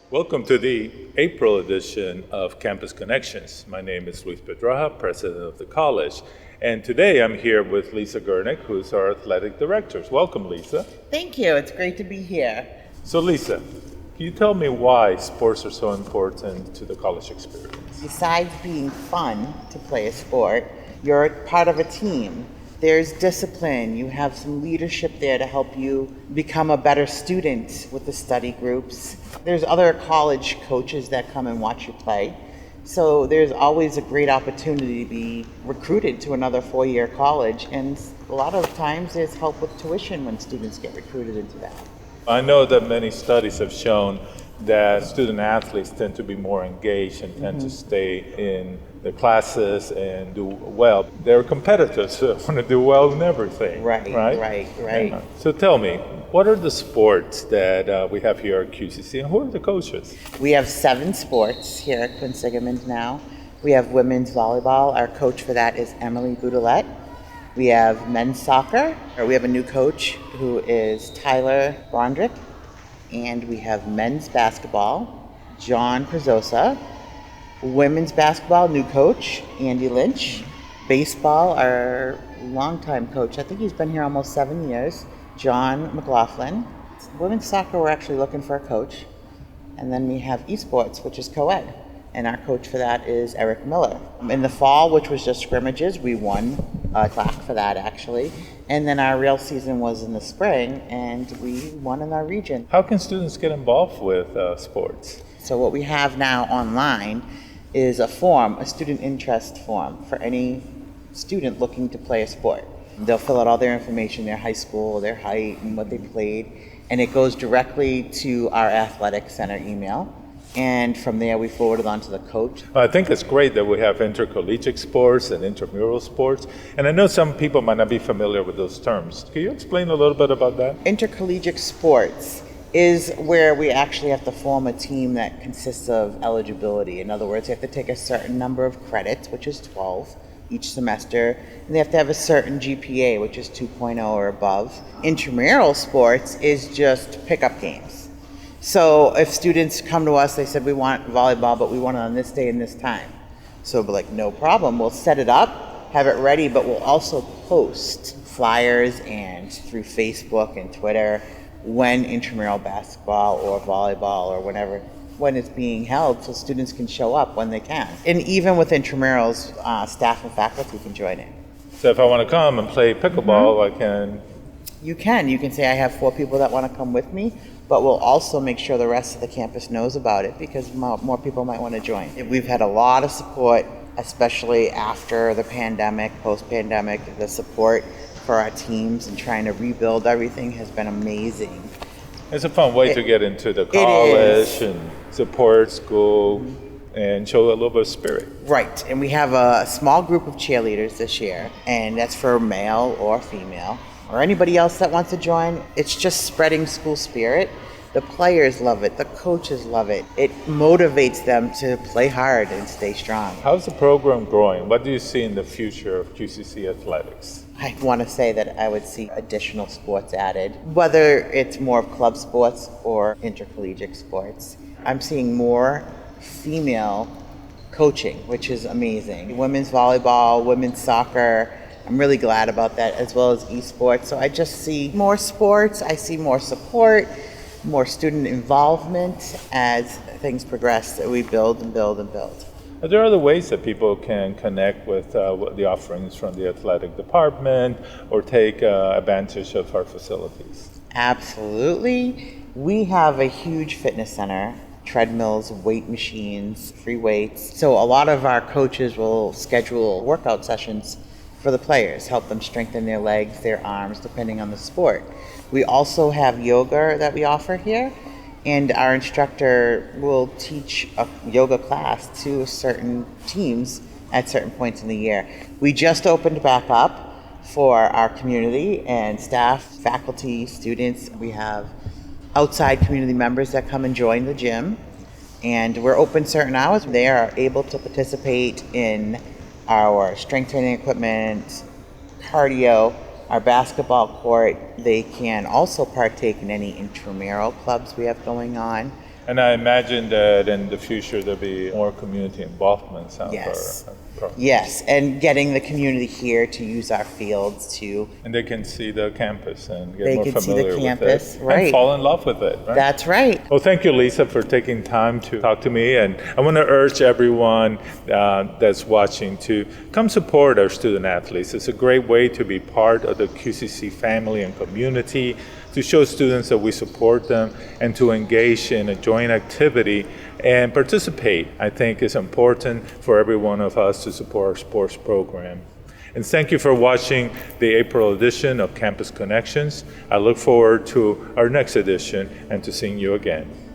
Welcome to the April edition of Campus Connections. My name is Luis Pedraja, president of the college. And today I'm here with Lisa Gurnick, who's our athletic director. Welcome, Lisa. Thank you. It's great to be here. So, Lisa, can you tell me why sports are so important to the college experience? Besides being fun to play a sport, you're part of a team. There's discipline. You have some leadership there to help you become a better student with the study groups. There's other college coaches that come and watch you play. So there's always a great opportunity to be recruited to another four-year college. And a lot of times there's help with tuition when students get recruited into that. I know that many studies have shown that student athletes tend to be more engaged and tend to stay in the classes and do well. They're competitors, so want to do well in everything. Right. Yeah. So tell me, what are the sports that we have here at QCC, and who are the coaches? We have 7 sports here at Quinsigamond now. We have women's volleyball. Our coach for that is Emily Boudelet. We have men's soccer. We have a new coach who is Tyler Bondrick. And we have men's basketball, John Crizosa. Women's basketball, new coach, Andy Lynch. Baseball, our longtime coach, I think he's been here almost 7 years, John McLaughlin. Women's soccer, we're actually looking for a coach. And then we have esports, which is co-ed. And our coach for that is Eric Miller. In the fall, which was just scrimmages, we won a plaque for that actually. And then our real season was in the spring, and we won in our region. How can students get involved with sports? So what we have now online is a form, a student interest form for any student looking to play a sport. They'll fill out all their information, their high school, their height, and what they played, and it goes directly to our athletic center email. And from there, we forward it on to the coach. I think it's great that we have intercollegiate sports and intramural sports. And I know some people might not be familiar with those terms. Can you explain a little bit about that? Intercollegiate sports is where we actually have to form a team that consists of eligibility. In other words, they have to take a certain number of credits, which is 12 each semester, and they have to have a certain GPA, which is 2.0 or above. Intramural sports is just pickup games. So if students come to us, they said, we want volleyball, but we want it on this day and this time. So we're like, no problem. We'll set it up, have it ready, but we'll also post flyers and through Facebook and Twitter when intramural basketball or volleyball or whenever, when it's being held, so students can show up when they can. And even with intramurals, staff and faculty can join in. So if I want to come and play pickleball, I can... You can say I have 4 people that want to come with me, but we'll also make sure the rest of the campus knows about it because more people might want to join. We've had a lot of support, especially after the pandemic, post-pandemic. The support for our teams and trying to rebuild everything has been amazing. It's a fun way to get into the college and support school and show a little bit of spirit. Right, and we have a small group of cheerleaders this year, and that's for male or female, or anybody else that wants to join. It's just spreading school spirit. The players love it, the coaches love it. It motivates them to play hard and stay strong. How's the program growing? What do you see in the future of QCC athletics? I want to say that I would see additional sports added, whether it's more of club sports or intercollegiate sports. I'm seeing more female coaching, which is amazing. Women's volleyball, women's soccer, I'm really glad about that, as well as esports. So I just see more sports, I see more support, more student involvement as things progress, that we build and build and build. Are there other ways that people can connect with the offerings from the athletic department or take advantage of our facilities? Absolutely. We have a huge fitness center, treadmills, weight machines, free weights. So a lot of our coaches will schedule workout sessions for the players, help them strengthen their legs, their arms, depending on the sport. We also have yoga that we offer here, and our instructor will teach a yoga class to certain teams at certain points in the year. We just opened back up for our community and staff, faculty, students. We have outside community members that come and join the gym, and we're open certain hours. They are able to participate in our strength training equipment, cardio, our basketball court. They can also partake in any intramural clubs we have going on. And I imagine that in the future there'll be more community involvement. Yes. Yes, and getting the community here to use our fields to. And they can see the campus and get They more can see the familiar with campus, it. right. And fall in love with it, right? That's right. Well, thank you, Lisa, for taking time to talk to me. And I want to urge everyone that's watching to come support our student athletes. It's a great way to be part of the QCC family and community, to show students that we support them, and to engage in a joint activity and participate. I think is important for every one of us to support our sports program. And thank you for watching the April edition of Campus Connections. I look forward to our next edition and to seeing you again.